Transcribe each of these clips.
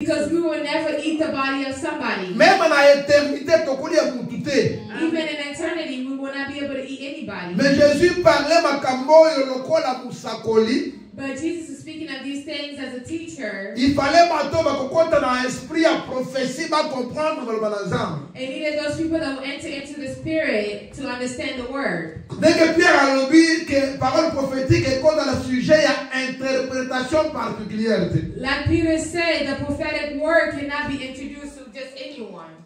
Because we will never eat the body of somebody. Même en éternité, Even in eternity, we will not be able to eat anybody. mais Jésus parlait makambo lokola musakoli. But Jesus is speaking of these things as a teacher. Il fallait bato bakokota na esprit ya prophétie ba comprendre maloba na Nzambe. It needed those people that will enter into the spirit to understand the word. Dès que Pierre a dit que parole prophétique est dans le sujet ya interprétation particulière. Like Peter said, the prophetic word cannot be introduced to just anyone.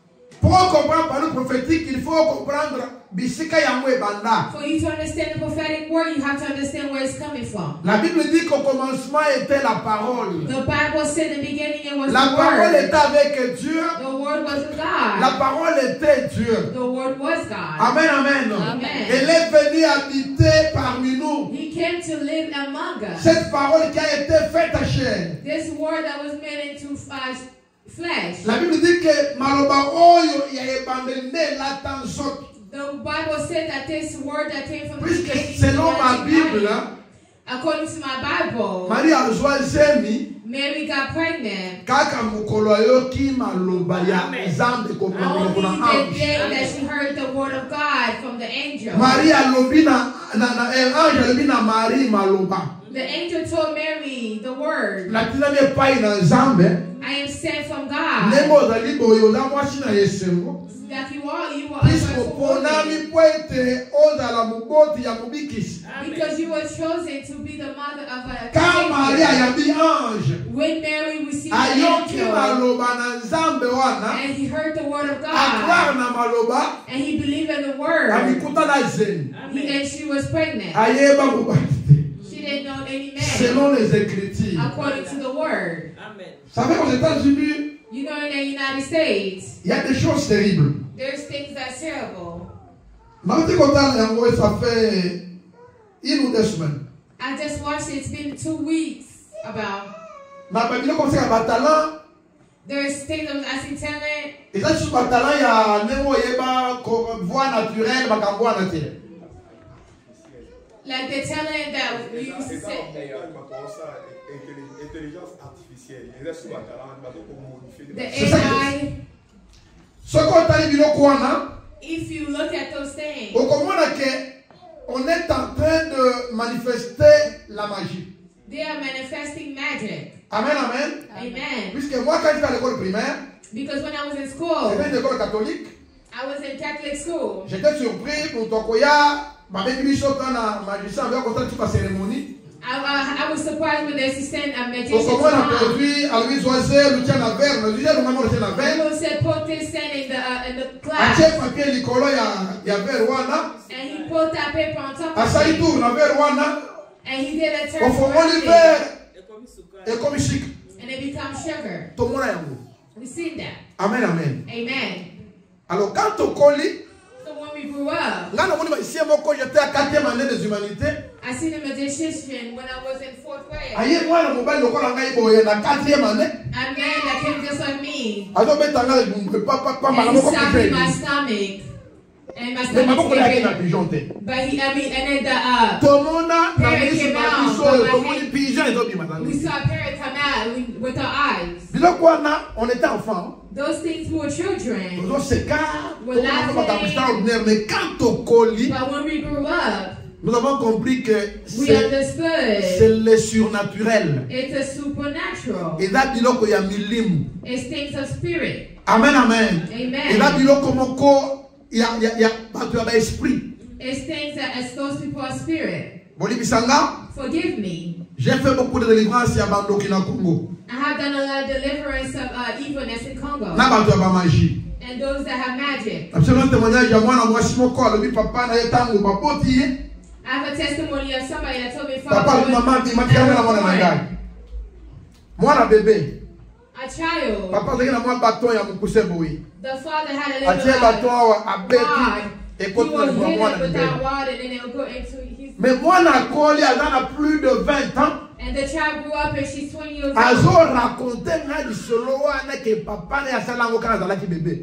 Pour comprendre parole prophétique, il faut comprendre bisika yango ebanda. For you to understand the prophetic word, you have to understand where it's coming from. La Bible dit qu'au commencement était la parole. The Bible said in the beginning it was La the parole word. était avec Dieu. The word was with God. La parole était Dieu. The word was God. Amen, amen. Amen. Elle est venue habiter parmi nous. He came to live among us. Cette parole qui a été faite à chair. This word that was made into flesh. La Bible dit que maloba oyo ya ebandene l'attention. The Bible said that this word that came from the Puisque beginning, selon ma Bible, according to my Bible, Marie a zemi. Mary got pregnant. Kaka mukolo yo ki maloba ya Nzambe ko Only the day that she heard the word of God from the angel. Maria lobina ange lobina Marie maloba. The angel told Mary the word. Latina ne pai na Nzambe. I am sent from God. Nemo zali boyo la mwasi na yesembo. That you are Puisque ponami poete ozala muboti ya mubikisi. because you were chosen to be the mother of a Quand Maria yabi ange. when Mary received the Ayoki angel maloba na Nzambe wana. and he heard the word of God Akrar na maloba. and he believed in the word Amikuta na zeni. and she was pregnant. Ayeba mubati. She didn't know any man Selon les Écritures. according to the word. Vous savez, aux États-Unis, You know, in the United States, il y a des choses terribles. there's things that's terrible. Ça fait une ou deux semaines. I just watched it. It's been 2 weeks about. There's things that I see talent. Et ça, sur le talent, il y a une voix naturelle, voix naturelle. Like the talent that we used to say. The AI. If you look at those things, on est en train de manifester la magie. they are manifesting magic. Amen, amen. Amen. Puisque moi, quand j'étais à l'école primaire, Because when I was in school, c'était une école catholique, I was in Catholic school. j'étais surpris pour Tokoya, ma baby bishop dans la magicien avec contre toute la cérémonie. I was surprised when they sent a magician. Au comment on a produit à Louis Oisel, Lucien Laverne, le Lucien Laverne, Lucien Laverne. People said put this in the A class. chef papier Nicolo ya ver wana. And he put that paper on top A of sali it. tour na ver wana. And he did a turn Au fond around on it. et comme chic. And it becomes sugar. Tout le monde yango. We seen that. Amen, amen. Amen. Alors quand on colle, So when we grew up, là on ici moi j'étais à 4e année des humanités. I seen a magician when I was in 4th grade. Aye moi na mobile lokola ngai boye na 4e année. A man that came just like me. Azo betanga papa And he stabbed in my stomach. And my stomach was but he, and then the Tomona na parrot biso came na out. biso But tomoni pigeon ezobima na we biso. saw a parrot come out with our eyes. Biloko wana on était enfant. Those things were children. Nous se car, We're laughing. extraordinaire, mais quand on colle, But when we grew up, nous avons compris que we c'est understood le surnaturel. it's a supernatural. Et là, biloko ya milimu. It's things of spirit. Amen, amen. Et là, Amen. biloko moko ya bato ya ba esprit. It's things that as those people are spirit. Boli bisanga, Forgive me. j'ai fait beaucoup de délivrance ya bandoki na Congo. I have done a lot of deliverance of evilness in Congo. Na bato ya ba magie. And those that have magic. Absolument témoignage ya mwana mwasi moko alobi papa na ye tango baboti ye. I have a testimony of somebody that told me, Papa ni mama di matikanga na mwana na ngai. Mwana bébé. a child, Papa zaki na mwa baton ya mukuse boye. the father had a Atie baton little awa abeti. rod. He Et quand would on hit voit it la with that bébé. rod and then it would go into his Mais moi, elle a plus de 20 ans. And the child grew up and she's 20 years old.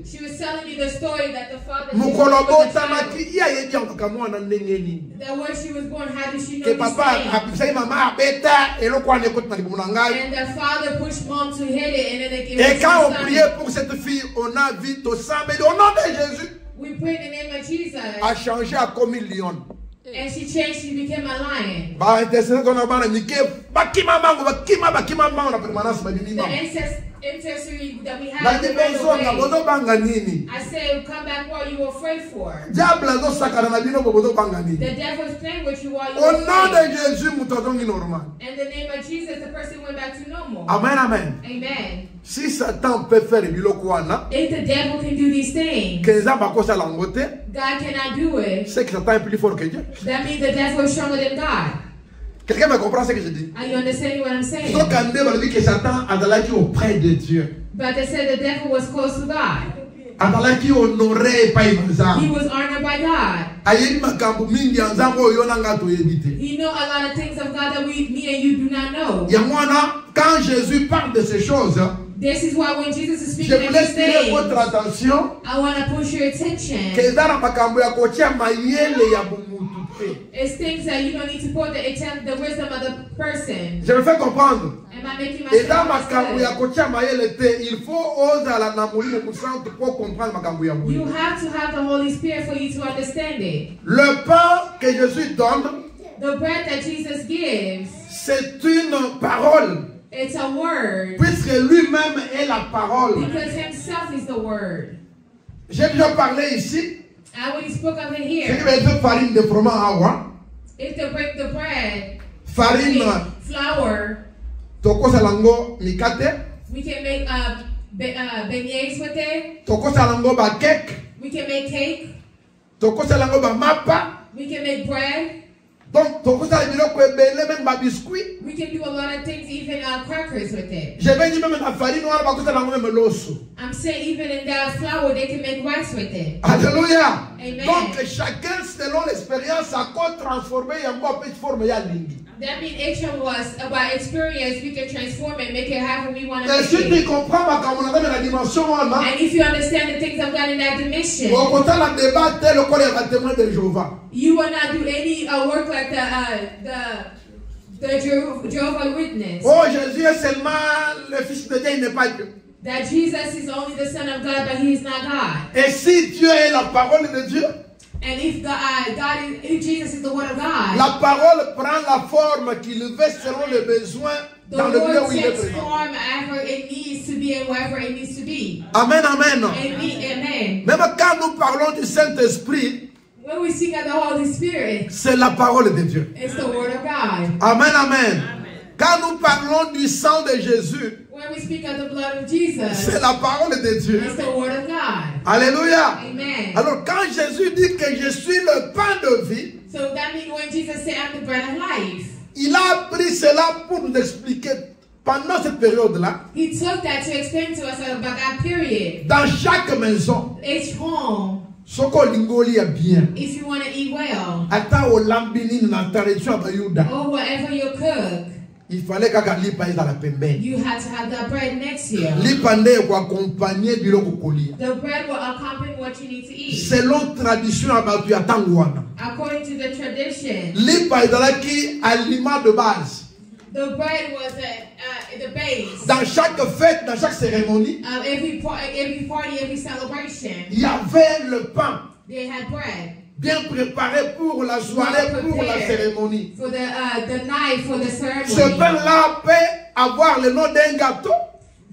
She was telling me the story that the father that when she was born, how did she know these things? And the father pushed mom to hit it, and then it was we pray in the name of Jesus. And she changed, she became a lion. The intercessory that we have. I said, come back, what you were afraid for. The devil is playing with you while you were afraid. In the name of Jesus, the person went back to normal. Amen, amen. Amen. Si Satan peut faire if the devil can do these things, God cannot do it. C'est que Satan est plus fort que Dieu. That means the devil is stronger than God. Quelqu'un me comprend ce que je dis? Are you understanding what I'm saying? Donc, on dit que Satan a d'aller auprès de Dieu. But they said the devil was close to God. He was honored by God. He know a lot of things of God that me and you do not know. Quand Jésus parle de ces choses, this is why when Jesus is speaking of these things, I want to push your attention. It's things that you don't need to put the wisdom of the person. Je me fais comprendre. Am I making myself understood? You have to have the Holy Spirit for you to understand it. Le pain que Jésus donne, the bread that Jesus gives, c'est une parole. It's a word. Puisque lui-même est la parole. Because himself is the word. J'ai déjà parlé ici. I already spoke of it here. Farine de froment. If to break the bread, farine, flour, toko salango mikate. We can make beignets with it. Toko salango ba cake. We can make cake. Toko salango ba mapa. We can make bread. Donc, we can do a lot of things, even crackers with it. I'm saying even in that flour, they can make rice with it. Alléluia. Amen. Donc, chacun selon l'expérience a transformé en petite forme ya lingi. That means action was about experience. We can transform it, make it however we want to make it. And if you understand the things of God in that dimension, you will not do any work like the Jehovah's Witness. Oh, Jésus est seulement le Fils de Dieu, il n'est pas Dieu. That Jesus is only the Son of God, but He is not God. Et si Dieu est la parole de Dieu, and if if Jesus is the Word of God, la parole prend la forme qu'il veut selon les besoins dans le lieu où il est présent. Form wherever it needs to be and wherever it needs to be. Amen, amen. Amen. Même quand nous parlons du Saint-Esprit, when we speak of the Holy Spirit, c'est la parole de Dieu. It's the Word of God. Amen, amen. Quand nous parlons du sang de Jésus, when we speak of the blood of Jesus, c'est la parole de Dieu. It's the Word of God. Alléluia. Amen. Alors quand Jésus dit que je suis le pain de vie, so that means when Jesus said, I'm the bread of life, il a pris cela pour nous expliquer pendant cette période-là. He took that to explain to us about that period. Dans chaque maison, each home, soko lingoli ya bien. If you want to eat well, ata olambini na tradition abayuda. Or whatever you cook, il fallait kaka lipa eza la pembeni. You had to have that bread next to you. Lipa nde kwa accompagner biloko kolia. The bread will accompany what you need to eat. Selon tradition abatu ya tango wana. According to the tradition. Lipa ezalaki aliment de base. The bread was the base. Dans chaque fête, dans chaque cérémonie, every party, every celebration, il y avait le pain. They had bread. Bien préparé pour la soirée, pour la cérémonie. For the night, for the ceremony. Ce pain-là peut avoir le nom d'un gâteau.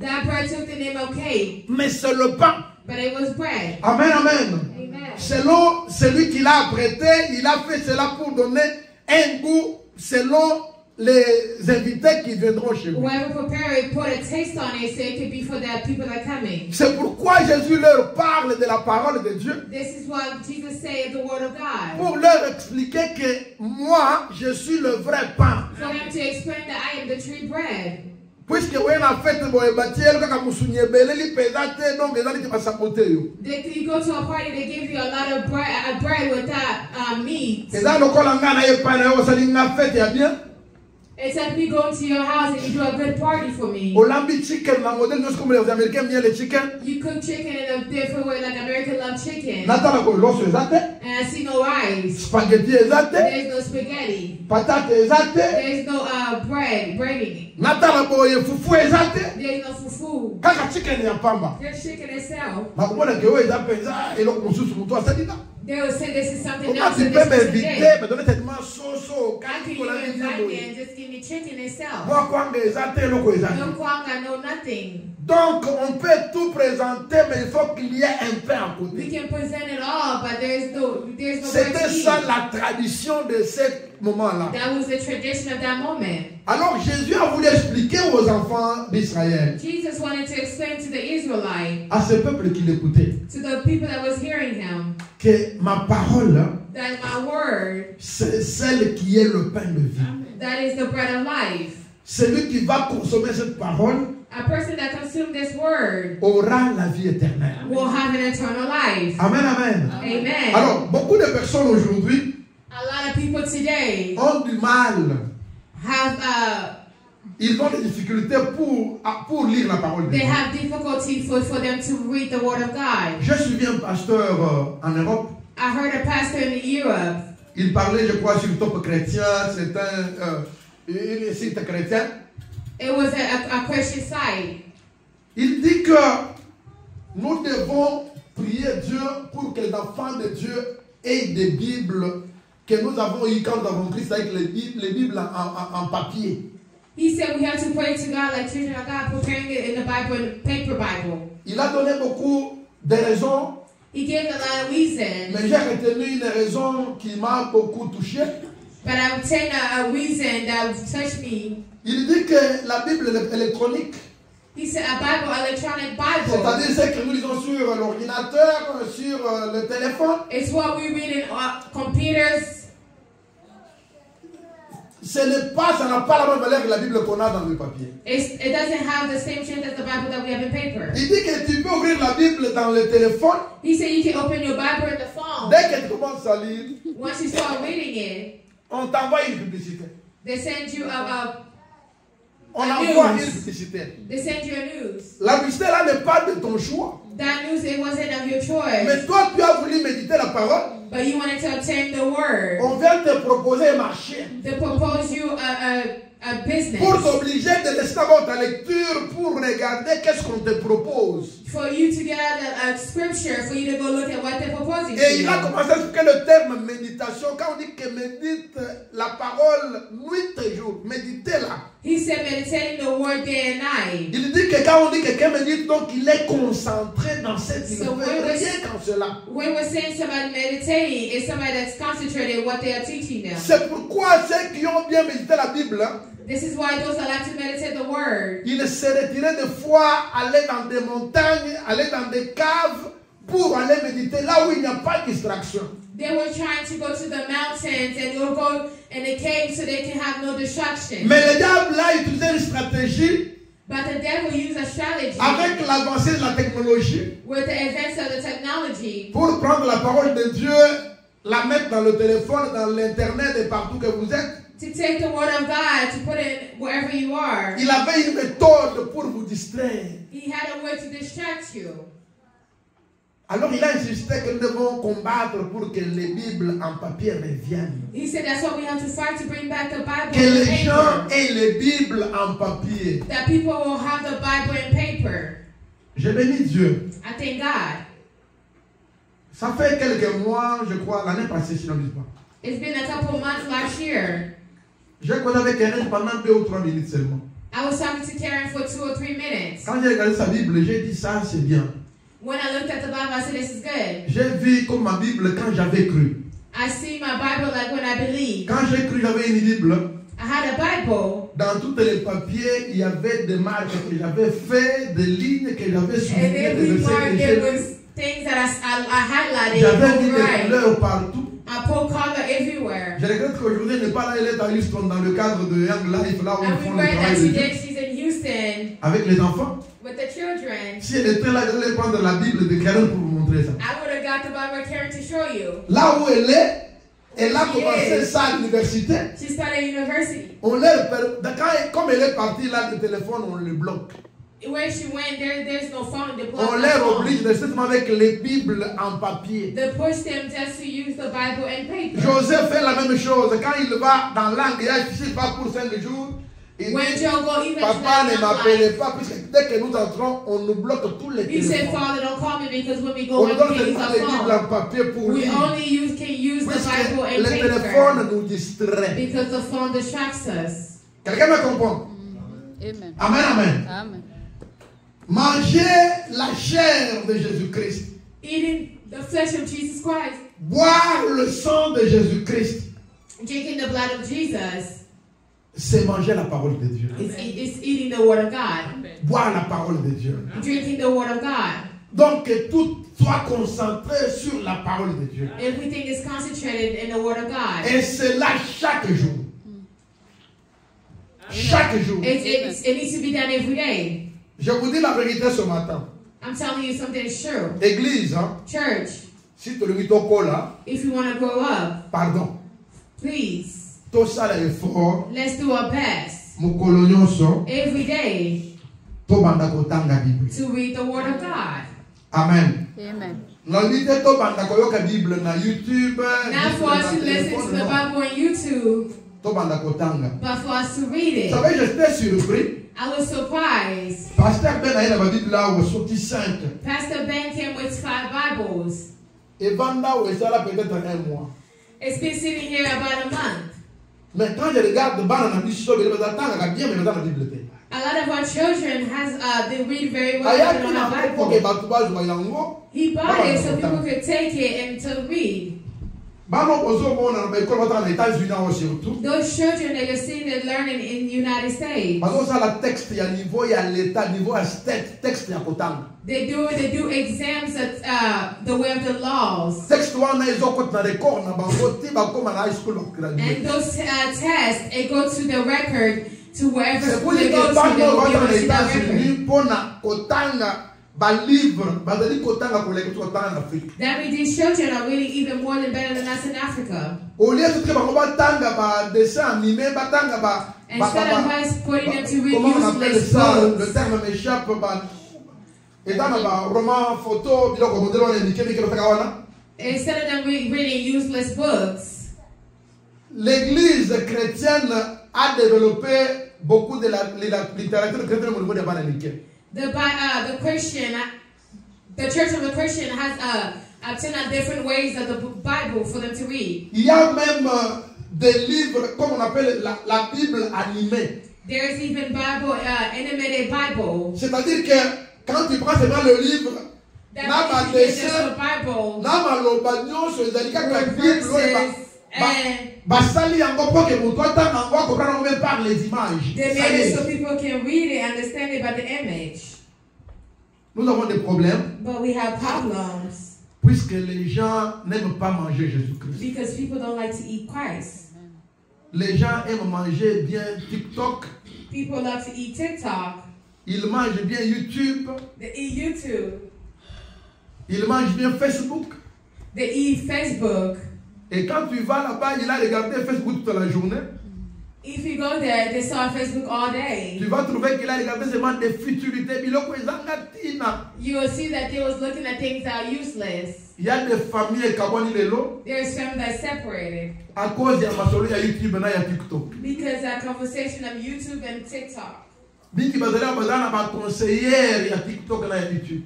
That bread took the name of cake. Mais c'est le pain. But it was bread. Amen, amen. Amen. Selon celui qui l'a apprêté, il a fait cela pour donner un goût selon les invités qui viendront chez vous. Whoever prepared it, put a taste on it, so it could be for the people that are coming. C'est pourquoi Jésus leur parle de la parole de Dieu. This is what Jesus said, the word of God. Pour leur expliquer que moi, je suis le vrai pain. For them to explain that I am the true bread. Puisque vous avez fait le bâtiment, quand vous avez pesé, donc les gens qui saboter. You go to a party, they give you a lot of bread with that meat. Et là, le colanga n'a pas na ça dit na fête ya bien. Except me going to your house and you do a good party for me. Olambi chicken, la modèle de ce que les Américains aiment le chicken. You cook chicken in a different way, like American love chicken. Natala ko l'os ezate. And I see no rice. Spaghetti ezate. There's no spaghetti. Patate ezate. There's no breading. Natala boye fufu ezate. There's no fufu. Kaka chicken ya pamba. There's chicken itself. Na kumona kewe ezapenza eloko mususu mutu asadina. They will say this is something Comment else. tu peux m'inviter, me donner tellement so How can you invite me and just give me chicken itself? Moi kwanga ezate eloko ezate. No kwanga, no nothing. Donc on peut tout présenter, mais il faut qu'il y ait un pain à côté. We can present it all, but there's no C'était ça la tradition de ce moment-là. That was the tradition of that moment. Alors Jésus a voulu expliquer aux enfants d'Israël, Jesus wanted to explain to the Israelites, à ce peuple qui l'écoutait, to the people that was hearing him, que ma parole, that my word, c'est celle qui est le pain de vie. that is the bread of life. Celui qui va consommer cette parole A person that consumes this word aura la vie éternelle. will have an eternal life. Amen, amen. Amen. Alors, beaucoup de personnes aujourd'hui A lot of people today ont du mal. have Ils ont des difficultés pour lire la parole de they Dieu. have difficulty for them to read the word of God. J'ai suivi un pasteur en Europe. I heard a pastor in Europe. Il parlait, je crois, sur le Top Chrétien. C'est un site chrétien. It was a Christian site. Il dit que nous devons prier Dieu pour que les enfants de Dieu aient des Bibles que nous avons eues quand nous avons Christ avec les Bibles en papier. He said we have to pray to God like children of God, preparing it in the Bible, in paper Bible. Il a donné beaucoup de raisons. He gave a lot of reasons. Mais j'ai retenu une raison qui m'a beaucoup touché. But I would say a reason that touched me. Il dit que la Bible électronique, He said a Bible, electronic Bible. c'est-à-dire ce que nous lisons sur l'ordinateur, sur le téléphone, It's what we read in computers. ça n'a pas la même valeur que la Bible qu'on a dans le papier. It doesn't have the same strength as the Bible that we have in paper. Il dit que tu peux ouvrir la Bible dans le téléphone. He said you can open your Bible in the phone. Dès que tu commences à lire, Once you start reading it, on t'envoie une publicité. they send you On envoie une publicité. they send you a news. La publicité là n'est pas de ton choix. That news, it wasn't of your choice. Mais toi, tu as voulu méditer la parole. But you wanted to obtain the word. On vient te proposer un marché. They propose you a business. Pour t'obliger de laisser d'abord ta lecture pour regarder qu'est-ce qu'on te propose. For you to get out a scripture, for you to go look at what they're proposing to Et il you. a commencé à expliquer le terme méditation. Quand on dit que médite la parole nuit et jour, méditez-la. He said meditating the word day and night. Il dit que quand on dit que quelqu'un médite, donc il est concentré dans cette So rien qu'en cela. when we're saying somebody meditating, it's somebody that's concentrated on what they are teaching them. C'est pourquoi ceux qui ont bien médité la Bible, This is why those that like to meditate the word, ils se retiraient des fois, aller dans des montagnes, aller dans des caves pour aller méditer là où il n'y a pas de distraction. they were trying to go to the mountains and they'll go in the cave so they can have no distraction. Mais le diable a utilisé une stratégie But the devil used a strategy avec l'avancée de la technologie with the advance of the technology pour prendre la parole de Dieu, la mettre dans le téléphone, dans l'internet et partout que vous êtes. to take the word of God, to put it wherever you are. Il avait une méthode pour vous distraire. He had a way to distract you. Alors il a insisté que nous devons combattre pour que les Bibles en papier reviennent. He said that's what we have to fight to bring back the Bible Que in les gens paper. aient les Bibles en papier. That people will have the Bible in paper. Je bénis Dieu. I thank God. Ça fait quelques mois, je crois, l'année passée, si je ne m'abuse pas. It's been a couple months last year. J'ai causé avec Karen pendant 2 ou 3 minutes seulement. I was talking to Karen for 2 or 3 minutes. Quand j'ai regardé sa Bible, j'ai dit ça, c'est bien. When I looked at the Bible, I said, this is good. J'ai vu comme ma Bible quand j'avais cru. I see my Bible like when I believe. Quand j'ai cru, j'avais une Bible. I had a Bible. Dans tous les papiers, il y avait des marques que j'avais fait, des lignes que j'avais And soulignées, every des mark, versets there que was things that I highlighted. j'avais mis des Right. couleurs partout. I put color everywhere. Je regrette qu'aujourd'hui, elle n'est pas là, elle est à Houston dans le cadre de Young Life, là où I ils font le regret that travail de Dieu. today she's in Houston listen avec les enfants. with the children. Si elle était là, je vais prendre la Bible de Karen pour vous montrer ça. I would have got the Bible of Karen to show you. Là où elle a commencé ça à l'université. She started university. Comme elle est partie là, le téléphone, on le bloque. Where she went, there's no phone. On les oblige de se mettre avec les Bibles en papier. They push them just to use the Bible and paper. Joseph fait la même chose. Quand il va dans l'angle, il ne pas pour 5 jours. Il dit, papa ne m'appelez pas, puisque dès que nous entrons, on nous bloque tous les He téléphones. said, Father, don't call me because when we go On in, donne we can't use seulement our les Bibles en phone. papier pour We lire. only can use the Puisque Bible and le paper téléphone nous distrait. because the phone distracts us. Quelqu'un me comprend? Amen. Amen, amen. Amen. Manger la chair de Jésus-Christ. Eating the flesh of Jesus Christ, Boire le sang de Jésus-Christ. drinking the blood of Jesus, C'est manger la parole de Dieu. it's eating the word of God. Boire la parole de Dieu. Drinking the word of God. Donc que tout soit concentré sur la parole de Dieu. Everything is concentrated in the word of God. Et c'est là chaque jour. Chaque jour. It needs to be done every day. Je vous dis la vérité ce matin. I'm telling you something is true. Église, hein, Church, si tu le mets au là, if you want to grow up, pardon. please, Tout ça est fort. let's do our best Mon colonioso, every day to banda kotanga Bible. to read the word of God. Amen. Amen. Na lite to banda koyoka Bible na YouTube. Not for us to listen to the Bible on YouTube, To banda kotanga. but for us to read Vous it. savez, j'étais surpris. I was surprised. Pasteur Ben a la Bible là où sorti 5. Pastor Ben came with 5 Bibles. Et Vanda où ça là peut-être un mois. It's been sitting here about a month. Mais quand je regarde Bana na biso, je me attends à bien mais dans la Bible. A lot of our children they read very well Aya on kina our pour que Bible. batu bazwa yango. He bought it so people could take it and to read. Bano bozo mona na école dans les États-Unis surtout. Those children that you're seeing and learning in the United States, Parce ça la texte ya niveau ya l'état niveau ya state texte ya kotanga. they do exams at the way of the laws. Texte wana ezoko na record na bango ti ba koma na high school ba graduate. And those tests, it go to the record to wherever C'est school pour they dire go que to, bano they will ba be dans able to les see that États-Unis record. pona kotanga ba livre ba dali kotanga ko leki kotanga na Afrique. That means these children are reading even more than better than us in Africa. Au lieu de bango ba tanga ba dessin animé ba tanga ba Instead of us putting them to read comment on appelle useless ça? Le books, terme m'échappe. Et dans le roman, photo, biloko modèle on indiqué mais que le wana. instead of them reading useless books, L'église chrétienne a développé beaucoup de la littérature chrétienne au niveau des bananiqués. the church of the Christian has 10 different ways of the Bible for them to read. Il y a même des livres, comme on appelle la Bible animée. There's even Bible, animated Bible. C'est-à-dire que quand tu prends seulement le livre, That na ba means you get just dessin, the Bible, na maloba nyonso ezali kaka Bible verses, and basali yango po ke moto atanga yango akoprendre même par les images. they made it so people can read it, understand it by the image. Nous avons des problèmes But we have problems puisque les gens n'aiment pas manger Jésus-Christ. because people don't like to eat Christ. Les gens aiment manger bien TikTok, People love to eat TikTok. ils mangent bien YouTube, They eat YouTube. ils mangent bien Facebook. They eat Facebook. Et quand tu vas là-bas, il a regardé Facebook toute la journée. If you go there, they saw Facebook all day. Tu vas trouver qu'il a regardé seulement des futurités. Biloko ezanga tina. You will see that they was looking at things that are useless. Il y a des familles kaboni lelo There's some that separated à cause ya masolo ya YouTube na ya TikTok. because that conversation of YouTube and TikTok. Biki bazala bazana ba conseillère ya TikTok na ya YouTube.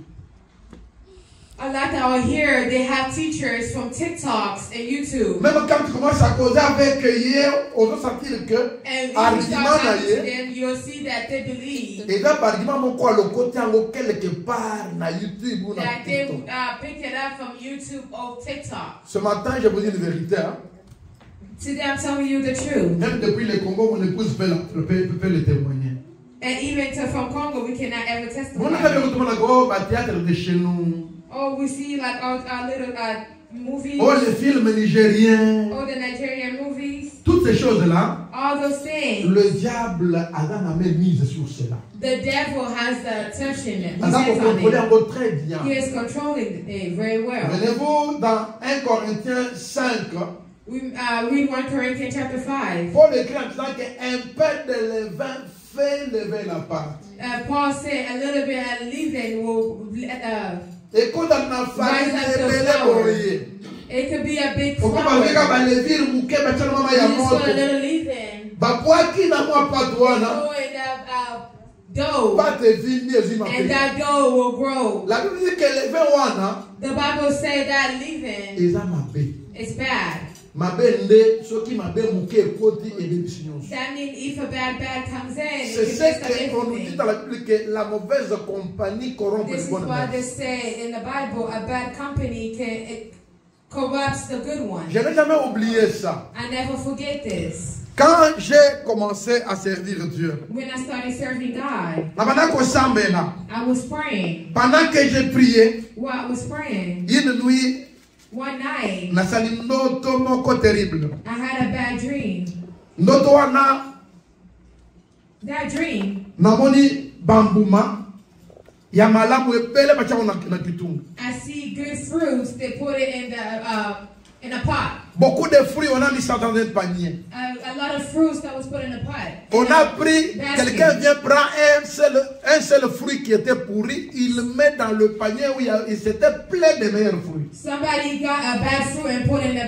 A lot that are here, they have teachers from TikToks and YouTube. Même quand tu commences à causer avec hier, on va sentir que And if you argument start na talking to ye them, you'll see that they believe et là argument mon quoi le côté en quelque part na YouTube ou na that they TikTok. pick it up from YouTube or TikTok. Ce matin, je vous dis une vérité. Hein? Today I'm telling you the truth. Même depuis le Congo, mon épouse peut le témoigner. And even from Congo, we cannot ever On a testify. vu comment le théâtre de chez nous. Oh, we see like our little movies. Oh, les films nigériens. Oh, the Nigerian movies. Toutes ces choses-là, All those things. le diable a la main mise sur cela. The devil has the attention. Très bien. He is controlling it very well. Venez-vous dans 1 Corinthiens 5. We read 1 Corinthians chapter 5. Paul écrit en disant qu'un peu de levain fait lever la pâte. Paul said a little bit of leaven will et quand on a fallu lever, it could be a big flour. You just put a little leaven. Dough, and that dough will grow. The Bible says that leaven is bad. That means if a bad comes in, c'est ce qu'on nous dit dans la Bible que la mauvaise compagnie corrompt les bonnes mœurs. This is why they say in the Bible a bad company corrupts the good one. Je n'ai jamais oublié ça. I never forget this. Quand j'ai commencé à servir Dieu, when I started serving God, I was praying. Pendant que j'ai prié, while I was praying, une nuit, one night, terrible. I had a bad dream. That dream, namoni bambuma ya malamu epele bacha na kitungu. I see good fruits. They put it in a pot. Beaucoup de fruits, on a mis ça dans un panier. A lot of fruits that was put in a pot. On a pris, quelqu'un vient prendre un seul fruit qui était pourri, il le met dans le panier où il s'était plein de meilleurs fruits. Somebody got a bad fruit and put in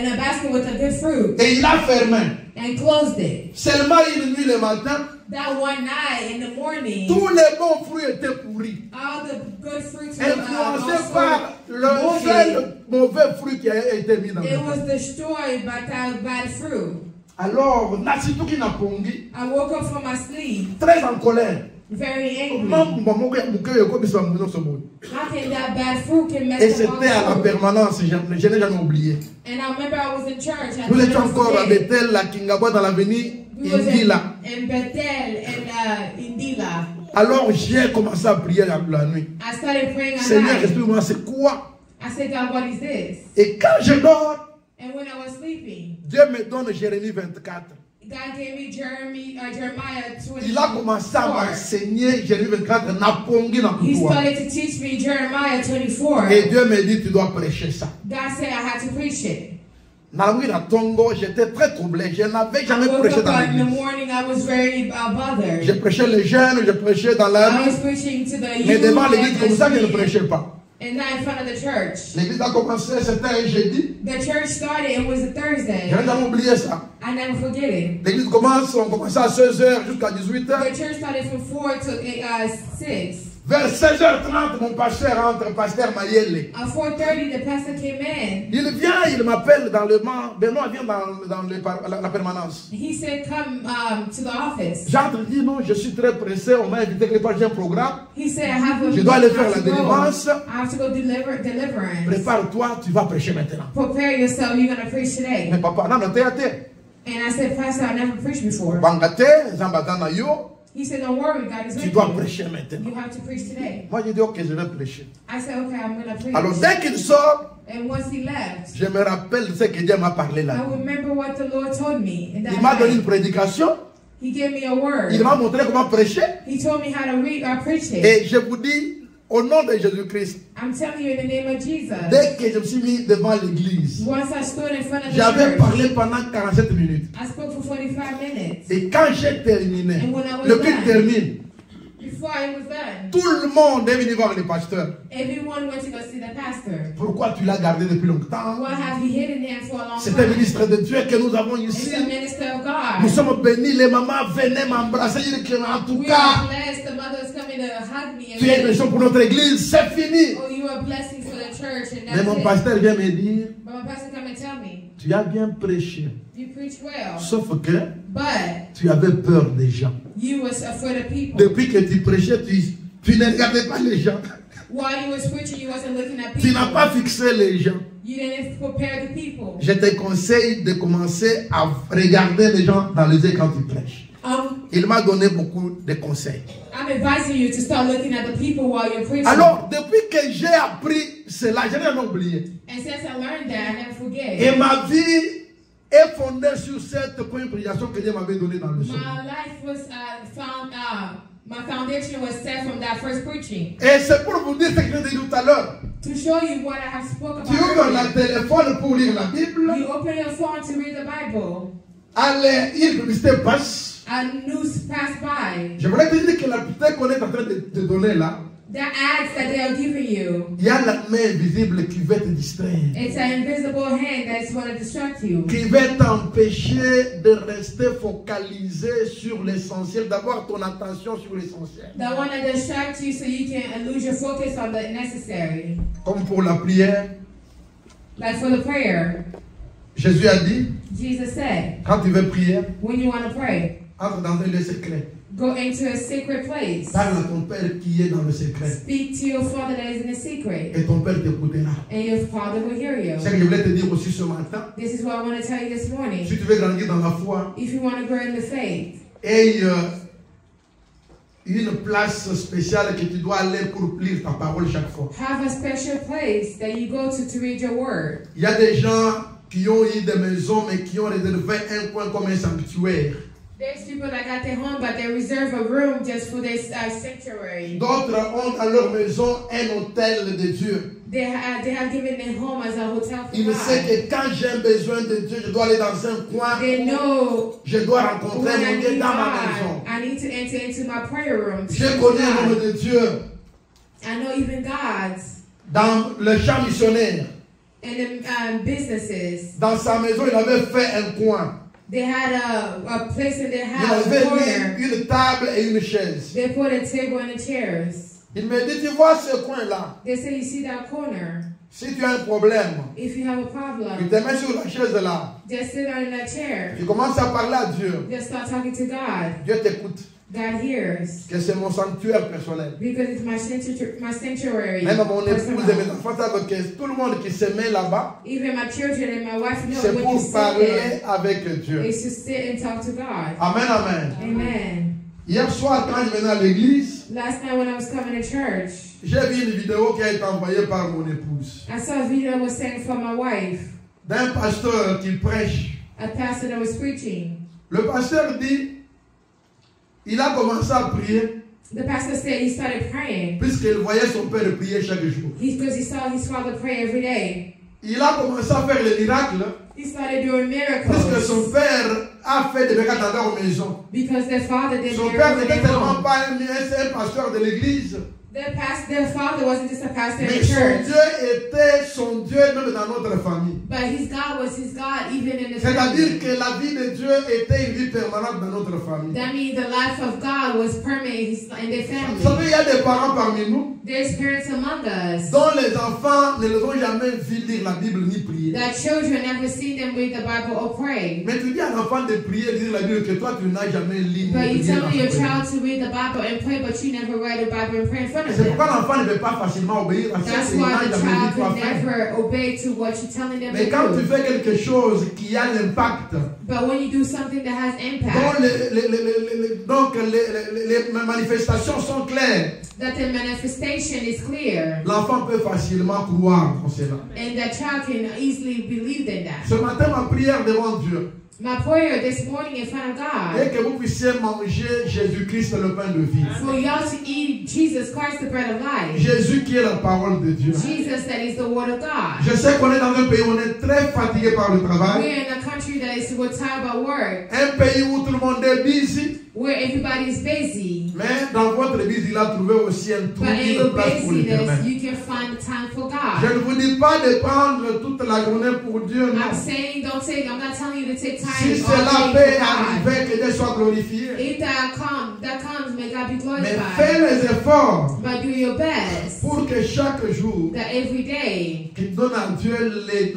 a basket with a good fruit. Et il a fermé. And closed it. Seulement une nuit le matin, that one night in the morning, tous les bons fruits étaient pourris. All the good fruits influencés par le seul mauvais fruit qui a été mis dans le it was destroyed by that bad fruit. Alors, Nasituki Napongi, I woke up from my sleep, très en colère. Very angry. How can that bad fruit can mess et c'était à la permanence, je n'ai jamais oublié. And I remember I was in church. Nous étions encore à Bethel, la Kingabwa, dans l'avenue Indila. In Bethel and Indila. Alors j'ai commencé à prier la nuit. I started praying at Seigneur, night. explique-moi, c'est quoi? I said, God, what is this? Et quand je dors, and when I was sleeping, Dieu me donne Jérémie 24. God gave me Jeremiah 24. Il a commencé à m'enseigner Jérémie 24. He started to teach me Jeremiah 24. Et Dieu me dit, tu dois prêcher ça. God said I had to preach it. J'étais très troublé. Je n'avais jamais prêché dans l'église. Je prêchais les jeunes, je prêchais dans la rue. Mais devant l'église, comme ça, je ne prêchais pas. And not in front of the church. L'église a commencé, c'était un jeudi. The church started, it was a Thursday. Je n'ai jamais oublié ça. I never forget it. L'église commence, on commençait à 16h jusqu'à 18h. The church started from 4 to 6. Vers 16h30, mon pasteur entre, pasteur Mayele. At 4:30, the pastor came in. Il vient, il m'appelle dans le banc. Benoît vient dans la permanence. He said, come to the office. J'entre, dit non, je suis très pressé. On m'a invité quelque part, j'ai un programme. He said, je dois aller faire la délivrance. I have to go deliverance. Prépare-toi, tu vas prêcher maintenant. Prepare yourself, you're going to preach today. Mais papa, non, non, t'es. And I said, Pastor, I never preached before. Bangate, Zambatana yo. He said, don't worry, God is with you. Tu dois prêcher maintenant. You have to preach today. Moi, j'ai dit, ok, je vais prêcher. I said, okay, I'm going to preach. Alors, dès qu'il sort, and once he left, je me rappelle ce que Dieu m'a parlé là. I remember what the Lord told me. Il m'a donné une prédication. He gave me a word. Il m'a montré comment prêcher. He told me how to preach it. Et je vous dis, au nom de Jésus-Christ, I'm telling you in the name of Jesus. Dès que je me suis mis devant l'église, once I stood in front of the j'avais church, parlé pendant 47 minutes. I spoke for 45 minutes. Et quand j'ai terminé, le culte termine. Before I was done, tout le monde est venu voir le pasteur. Everyone went to go see the pastor. Pourquoi tu l'as gardé depuis longtemps? What have you hidden him for a long time? C'est un ministre de Dieu que nous avons ici. It's a minister of God. Nous sommes bénis, les mamans venaient m'embrasser. En tout we cas, are blessed. The mothers coming to hug me. Tu es une bénédiction pour notre église, c'est fini. Oh, you are blessings for the church, and that's Mais mon pasteur vient me dire, but my pastor come and tell me, tu as bien prêché. You preach well. Sauf que but tu avais peur des gens. You was afraid of people. Depuis que tu prêchais, tu ne regardais pas les gens. While you was preaching, you wasn't looking at people. Tu n'as pas fixé les gens. You didn't prepare the people. Je te conseille de commencer à regarder les gens dans les yeux quand tu prêches. Il m'a donné beaucoup de conseils. I'm advising you to start looking at the people while you're preaching. Alors, depuis que j'ai appris cela, je n'ai jamais oublié. And since I learned that, I never forget. Et ma vie est fondé sur cette première prédication que Dieu m'avait donnée dans le sommeil. My life was my foundation was set from that first preaching. Et c'est pour vous dire ce que je viens de dire tout à l'heure. To show you what I have spoken about. Tu ouvres le téléphone pour lire la Bible. You open your phone to read the Bible. Allez, une publicité passe. A news pass by. Je voulais te dire que la publicité qu'on est en train de te donner là, the ads that they are giving you, il y a la main invisible qui veut te distraire. It's an invisible hand that's going to distract you. Qui veut t'empêcher de rester focalisé sur l'essentiel, d'avoir ton attention sur l'essentiel. That want to distract you so you can lose your focus on the necessary. Comme pour la prière. Like for the prayer. Jésus a dit, Jesus said, quand tu veux prier, when you want to pray, entre dans un lieu secret. Go into a sacred place. Parle à ton Père qui est dans le secret. Speak to your Father that is in the secret. Et ton Père t'écoutera. And your Father will hear you. C'est ce que je voulais te dire aussi ce matin. This is what I want to tell you this morning. Si tu veux grandir dans la foi, if you want to grow in the faith, et une place spéciale que tu dois aller pour lire ta parole chaque fois. Have a special place that you go to read your word. Il y a des gens qui ont eu des maisons mais qui ont réservé un coin comme un sanctuaire. There's people that got their home but they reserve a room just for their sanctuary. D'autres ont dans leur maison un hôtel de Dieu. They have given their home as a hotel for Il God. sait que quand j'ai besoin de Dieu, je dois aller dans un coin. They know je dois rencontrer mon Dieu dans ma maison. I need to enter into my prayer room. Je connais le nom de Dieu. I know even God's. Dans le champ missionnaire. And the businesses. Dans sa maison, il avait fait un coin. They had a place in their house. Il avait mis une table et une chaise. They put a table and chairs. Il me dit, tu vois ce coin-là. They say, you see that corner. Si tu as un problème, if you have a problem, tu te mets sur la chaise là. Just sit on that chair. Tu commences à parler à Dieu. Just start talking to God. Dieu t'écoute. God hears. Que c'est mon sanctuaire personnel. Because it's my sanctuary. Même mon épouse et mes enfants savent que tout le monde qui se met là-bas, even my children and my wife know c'est when pour you parler sit avec Dieu. there, it's to sit and talk to God. Amen, amen. Amen. Hier soir, quand je venais à l'église, last night when I was coming to church, j'ai vu une vidéo qui a été envoyée par mon épouse. I saw a video that was sent from my wife. D'un pasteur qui prêche. A pastor that was preaching. Le pasteur dit, il a commencé à prier. The pastor said he started praying. Puisqu'il voyait son père prier chaque jour. Because he saw his father pray every day. Il a commencé à faire les miracles. He started doing miracles. Puisque son père a fait des miracles dans leur maison. Because their father did son père n'était tellement pas un pasteur de l'église. Their father wasn't just a pastor in the church. Mais son Dieu était son Dieu même dans notre famille. But his God was his God even in the family. C'est-à-dire que la vie de Dieu était une vie permanente dans notre famille. That means the life of God was permanent in their family. Vous savez, il y a des parents parmi nous. There's parents among us. Dont les enfants ne les ont jamais vu lire la Bible ni prier. That children never seen them read the Bible or pray. Mais tu dis à l'enfant de prier, de lire la Bible que toi tu n'as jamais lu. But you tell your child to read the Bible and pray, but you never read the Bible and pray in front of them. C'est pourquoi l'enfant ne veut pas facilement obéir à ce That's que why the child can never obey to what you're telling them to do. Mais quand tu fais quelque chose qui a l'impact, but when you do something that has impact, donc les manifestations sont claires. That the manifestation is clear. L'enfant peut facilement croire en cela. And the child can easily believe in that. Ce matin, ma prière devant Dieu. My prayer this morning in front of God. Et que vous puissiez manger Jésus-Christ le pain de vie. For y'all to eat Jesus Christ the bread of life. Jésus qui est la parole de Dieu. Jesus that is the word of God. Je sais qu'on est dans un pays où on est très fatigué par le travail. We're in a country that is we're tired about work. Un pays où tout le monde est busy. Where everybody is busy. Mais dans votre busy, il a trouvé aussi un trou de place pour l'Éternel. You can find time for God. Je ne vous dis pas de prendre toute la journée pour Dieu. Non. I'm not telling you to take time. Si cela peut arriver, que Dieu soit glorifié. If that comes, may God be glorified. Mais fais les efforts. But do your best. Pour que chaque jour, that every day, qu'il donne à Dieu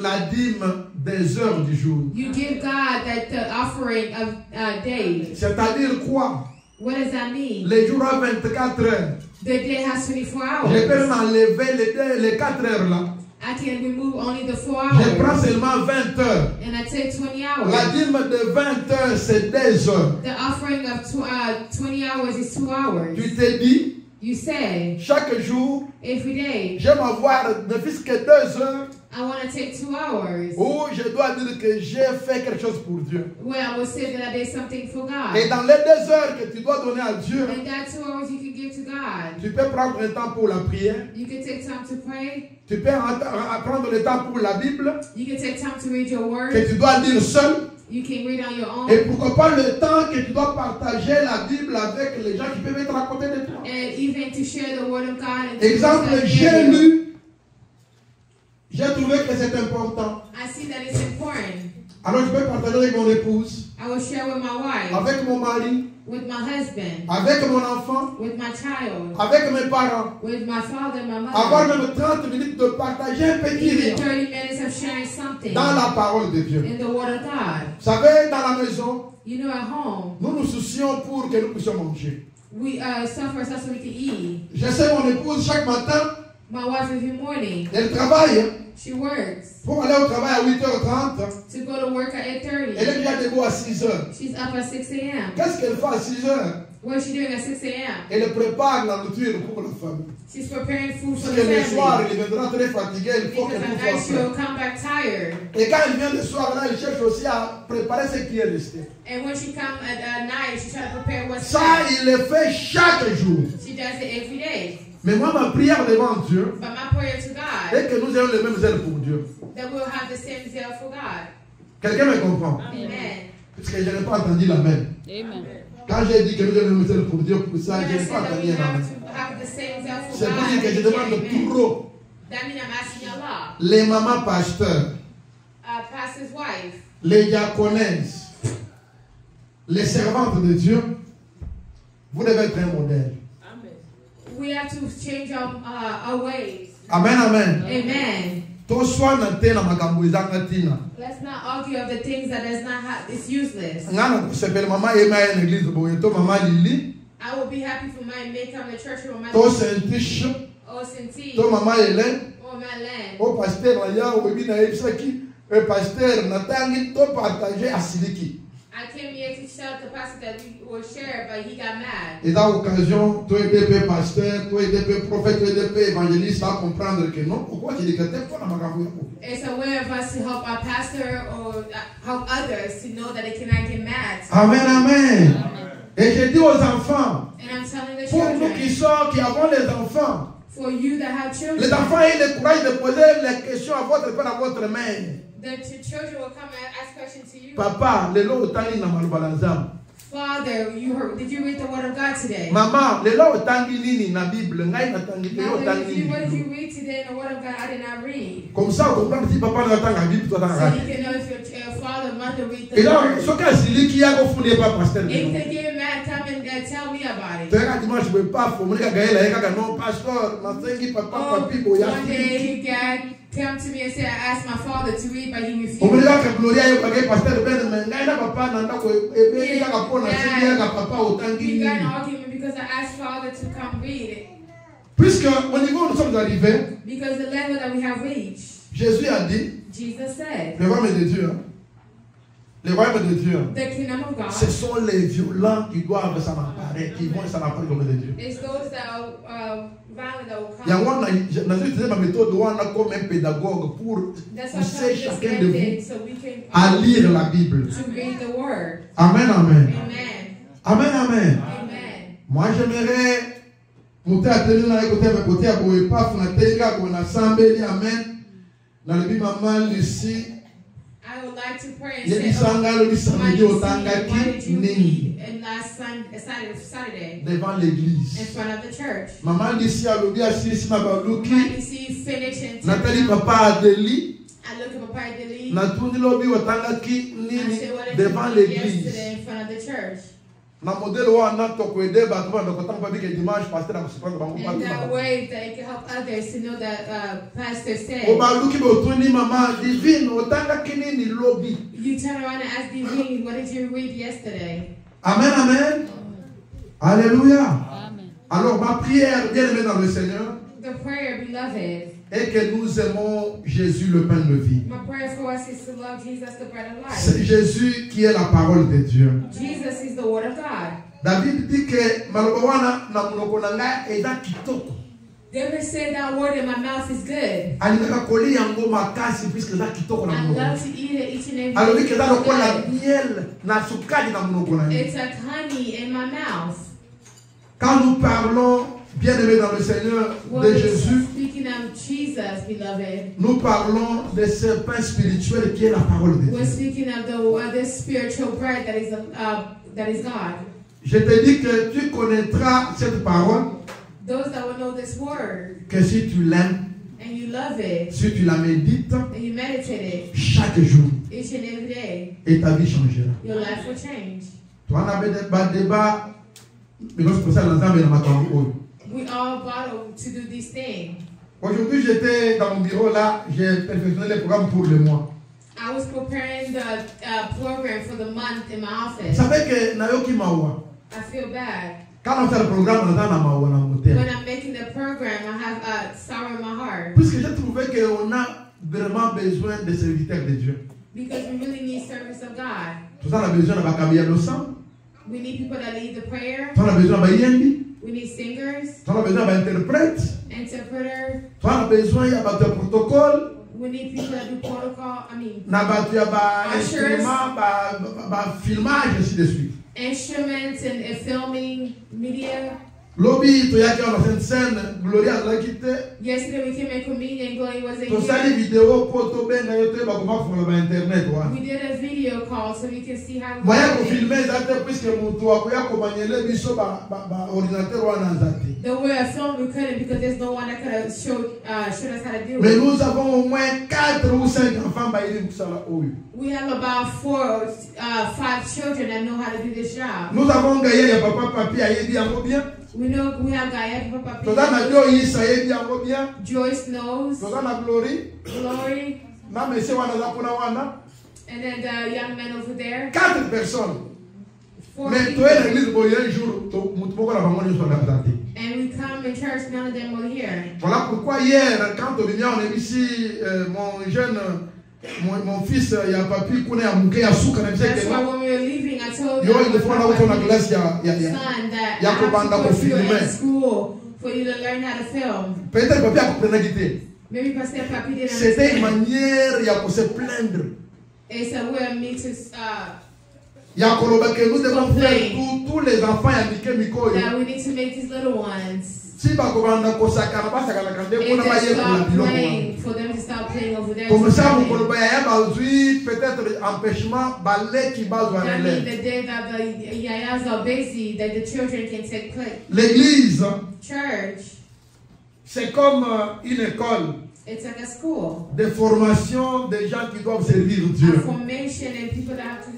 la dîme des heures du jour. You give God the offering of day. C'est-à-dire quoi? What does that mean? Les jours à 24 heures. The day has 24 hours. Je peux m'enlever les 4 heures là. I can remove only the 4 hours. Je prends seulement 20 heures. And I take 20 hours. La dîme de 20 heures, c'est 2 heures. The offering of 20 hours is 2 hours. Tu te dis, you say, chaque jour, every day, j'aime avoir ne fût-ce que 2 heures I want to take 2 hours. Où je dois dire que j'ai fait quelque chose pour Dieu. Where I will say that I did something for God. Et dans les 2 heures que tu dois donner à Dieu, And that 2 hours you can give to God. tu peux prendre un temps pour la prière. You can take time to pray. Tu peux prendre le temps pour la Bible. You can take time to read your word. Que tu dois lire seul. You can read on your own. Et pourquoi pas le temps que tu dois partager la Bible avec les gens qui peuvent être à côté de toi. And even to share the word of God. And Exemple, j'ai lu. J'ai trouvé que c'est important. I see that it's important. Alors je peux partager avec mon épouse. I will share with my wife. Avec mon mari. With my husband. Avec mon enfant. With my child. Avec mes parents. With my father and my mother. Avoir même 30 minutes de partager un petit Even rien. 30 minutes of sharing something. Dans la parole de Dieu. In the word of God. Vous savez, dans la maison, you know, at home, nous nous soucions pour que nous puissions manger. We suffer so we can eat. Je sais mon épouse chaque matin. My wife every morning. Elle travaille. She works. Pour aller au travail à 8h30. To go to work at 8:30. Elle est déjà debout à 6h. She's up at 6 a.m. Qu'est-ce qu'elle fait à 6h? What is she doing at 6 a.m.? Elle prépare la nourriture pour la famille. She's preparing food for Parce the que le family. soir, elle viendra très fatiguée. Il faut qu'elle Because at night she'll come back tired. Et quand elle vient le soir, là, elle cherche aussi à préparer ce qui est resté. And when she comes at night, she tries to prepare what's Ça, left. il le fait chaque jour. She does it every day. Mais moi, ma prière devant Dieu, But my prayer to God, est que nous ayons les mêmes ailes pour Dieu. that we'll have the same zeal for God. Quelqu'un me comprend? Amen. Parce que je n'ai pas entendu l'amen. Amen. Quand j'ai dit que nous avons les mêmes ailes pour Dieu, pour ça, When je I n'ai said pas that entendu we l'amen. have to have the same zeal for C'est pour God, dire que je demande amen. trop. That means I'm asking a lot. Les mamans pasteurs, Pastor's wife, les diaconesses, les servantes de Dieu, vous devez être un modèle. we have to change our ways. Amen, amen. Amen. Let's Let's not argue of the things that does not have, it's useless. I will be happy for my may come to church with my To Saint-Tiche, oh Cinti, to Mama Hélène, oh Madeleine. au pasteur Aya, au Bibi Naïbsaki, le pasteur Natangi, to partager à Siliki. I came here to tell the pastor that we will share, but he got mad. Et dans l'occasion, toi EDP pasteur, toi EDP prophète, toi EDP évangéliste, à comprendre que non, pourquoi tu dis que t'es pas dans ma gambouille. It's a way of us to help our pastor or help others to know that they cannot get mad. Amen, amen. Et je dis aux enfants, And I'm telling the pour nous qui children, qui avons les enfants, for you that have children, les enfants aient le courage de poser les questions à votre père, à votre mère. the children will come and ask questions to you. Papa, le lot tangi na malubalanzam. Father, did you read the word of God today? Maman, le lot tangi nini na Bible, ngai na tangi le lot Mother, tangi what did nini. you read today in the word of God? I did not read. Comme ça, on comprend si papa na tanga Bible, toi So tanga. you can know if your father or mother read the Et là, word. ce cas c'est qui a confondu pas pasteur. If they get mad, come and tell me about it. Tu as dimanche je peux pas formuler ka gaela ka non pasteur, ma sengi papa papi boya. One day he came to me and said, I asked my father to read, but he refused. On me dit que Gloria yo ka pasteur ben mais ngai na papa na ndako ebe ka pona sengi ka papa otangi We nini. got an argument because I asked father to come read it. Puisque au niveau où nous sommes arrivés, Because the level that we have reached, Jésus a dit, Jesus said, le royaume de Dieu, hein, le royaume de Dieu, the kingdom of God ce sont les violents qui doivent s'en emparer, qui vont s'en emparer comme de Dieu. is those that are violent that will Il y a come. une utilisé ma méthode comme un pédagogue pour That's how pousser Jesus chacun de it vous so we can à lire la Bible. to read the word. Amen, amen. Amen. Amen, amen. Amen. Moi, j'aimerais monter à tenir dans les côtés, à côté, à boire, pas, à tenir, à boire, assemblée, amen. Dans le but, maman, Lucie, I would like to pray and il y a say, du sang, le but, why samedi, did au temps, you qui, read in last Saturday devant in l'église. front of the church? Maman, Lucie, a l'objet assis, na baluki, Why did you finish in Nathalie, temple? papa, Adélie, I look at Papa Delhi. na tundi lobi, au temps, qui, I said, what did devant you do l'église. yesterday in front of the church? Na modèle wana tokwede bato ba ndokota mpa bike dimanche pasteur na kusipanga bango And that bato. way that it can help others to know that Pastor said. O baluki bo tuni mama divine otanga kinini lobi. You turn around and ask Divine, what did you read yesterday? Amen, amen. Alléluia. Amen. Alors ma prière bien aimée dans le Seigneur The prayer, beloved. est que nous aimons Jésus le pain de vie. My prayer for us is to love Jesus, the bread of C'est life. Jésus qui est la parole de Dieu. Jesus is the word of God. David dit que maloba wana na munoko na ngai eza kitoko. David said that word in my mouth is good. I love to eat it each and every day. It's like honey in my mouth. Quand nous parlons, bien-aimés dans le Seigneur, de Jésus, speaking of Jesus, beloved, nous parlons de ce pain spirituel qui est la parole de Dieu. We're speaking of the spiritual bread that is God. Je te dis que tu connaîtras cette parole. Those that will know this word, que si tu l'aimes, and you love it, si tu la médites, and you meditate it, chaque jour, each and every day, et ta vie changera. Your life will change. Toi, on avait des débats, mais nous sommes dans ma maison. We all battle to do these things. Aujourd'hui, j'étais dans mon bureau là, j'ai perfectionné les programmes pour le mois. I was preparing the program for the month in my office. Ça fait que Nayoki Mawa. I feel bad. Quand on fait le programme, on a Mawa dans mon terre. When I'm making the program, I have sorrow in my heart. Puisque j'ai trouvé qu'on a vraiment besoin de serviteurs de Dieu. Because we really need service of God. Tout ça, on a besoin de Bakabia Dosan. We need people that lead the prayer. On a besoin de Yendi. We need singers. On a besoin d'interprètes. Interpreter. On a besoin de protocole. We need people that do protocol. I mean, filmage, ainsi de suite. Instruments and filming media. Lobby, tu as une scène, Gloria l'a quitté. Yesterday we came in communion, Gloria was in here. We did a video call so we can see how. The way I filmed, we couldn't because there's no one that could have showed us how to do it. Mais nous avons au moins 4 ou 5 enfants. We have about 4 or 5 children that know how to do this job. Nous avons gagné papa papi a dit en bien. We know we have Gaia, Papa. Joyce knows. Glory. And then the young man over there. 4 personnes. 4 Mais people. toi l'église un jour, And we come in church, none of them will hear. Voilà pourquoi hier, quand on est ici, mon fils, il y a papi qu'on est à Mouké à Souk, That's why when we were leaving, I told yo, il faut aller dans la classe, son that I have to put you in school for you to learn how to film. Peut-être papi a compris la guitare. Maybe Pastor Papi didn't C'était une understand. manière, il y a pour se plaindre. It's a way of me to Il y a que nous devons faire tous les enfants à Miké Miko. that we need to make these little ones. Si ba kobanda kosakana basakana kande kuna baye kuna biloko. For them to stop playing over there. Comme ça vous koloba ya bazui peut-être empêchement balé qui bazwa That means relève. the day that the yayas are busy, that the children can take place. L'église, Church, c'est comme une école it's like a school. de formation des gens qui doivent servir A Dieu. formation and people that have to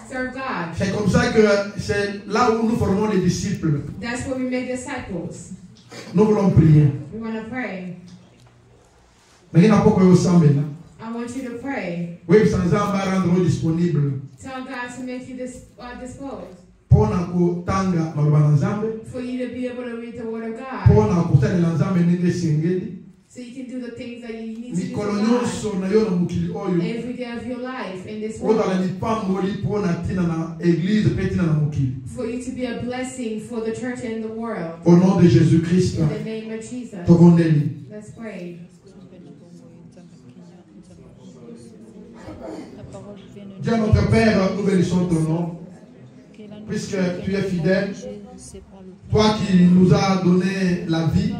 serve God. C'est comme ça que c'est là où nous formons les disciples. That's where we make disciples. Nous voulons prier. We want to pray. Mais il n'y a pas que au samedi. I want you to pray. Oui, sans va rendre disponible. Tell God to make you disposed. Pour kutanga maloba na Nzambe. For you to be able to read the word of God. Pour kutana na Nzambe nenge singeli. So you can do the things that you need to do Mikolo nyonso na yo na mukili oyo. every day of your life in this world. Oza na lipamboli pona tina na église pe tina na mukili. For you to be a blessing for the church and the world. Au nom de Jésus-Christ. In the name of Jesus. Tokondeli. Let's pray. Dieu notre Père, nous bénissons ton nom. Puisque tu es fidèle, toi qui nous as donné la vie,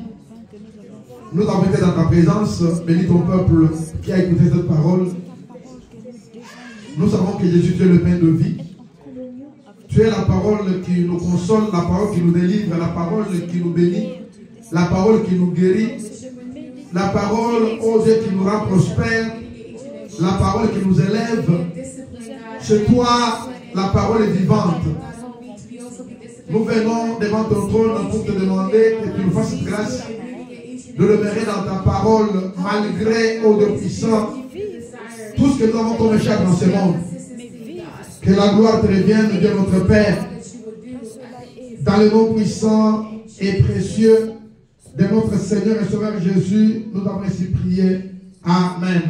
nous avons été dans ta présence, bénis ton peuple qui a écouté cette parole. Nous savons que Jésus, tu es le pain de vie. Tu es la parole qui nous console, la parole qui nous délivre, la parole qui nous bénit, la parole qui nous guérit, la parole, oh Dieu, qui nous rend prospères, la parole qui nous élève. Chez toi, la parole est vivante. Nous venons devant ton trône pour te demander que tu nous fasses grâce de demeurer dans ta parole malgré, ô Dieu puissant, tout ce que nous avons comme échappe dans ce monde. Que la gloire te revienne, Dieu notre Père, dans le nom puissant et précieux de notre Seigneur et Sauveur Jésus, nous avons ainsi prié. Amen.